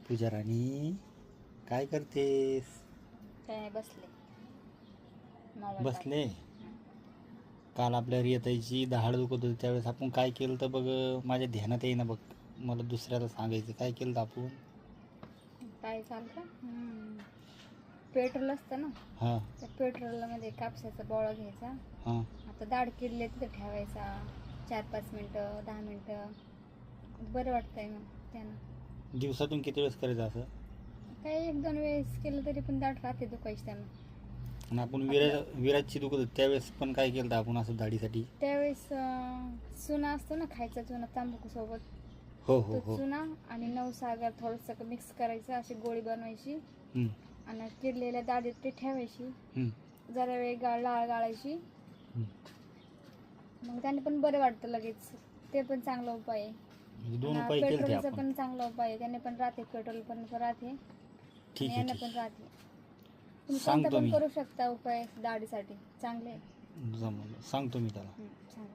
पूजा राणी काय करतेस? काय बसले बसले. काल आपल्या रियताईची दहाड दुखत होती त्यावेळेस आपण काय केलं तर बघ, माझ्या ध्यानात येईना बघ. मला दुसऱ्याला सांगायचं काय केलं तर आपण. काय चालतं पेट्रोल असतं ना, हां त्या पेट्रोलमध्ये कापसाचा बोळा घ्यायचा. हां आता दाढ किडले तिथं ठेवायचा 4-5 मिनटं 10 मिनटं. बरं वाटतंय मग त्यानं. दिवसातून किती वेळेस करायचं असं? काही 1-2 वेळेस केलं तरी पण दाढ राहते दुखायची त्यानं. आणि आपण विराजची दुखत होती त्यावेळेस पण काय केलं तर आपण असं दाढीसाठी? त्यावेळेस चुना असतो ना, खायचा चुना तांबाखू सोबत. हो हो तो हो. चुना आणि 9 सागर थोडंसं मिक्स करायचं, अशी गोळी बनवायची हं, आणि किडलेल्या दाढीत ते ठेवायची. हं, जरा वेळ लाळ गाळायची. हं. मग त्याने पण बरं वाटतं लगेच. ते पण चांगला उपाय आहे. म्हणजे 2 आणि उपाय केले ते पेट्रोलचा आपण. पण चांगला उपाय आहे. त्याने पण राहते, पेट्रोल पण राहते ठीक आणि आहे यानं ठीक पण आहे. राहते. तुम्ही कोणता सांगतो पण मी. करू शकता उपाय दाढीसाठी, चांगले आहे. जमलं सांगतो मी त्याला. सांगा.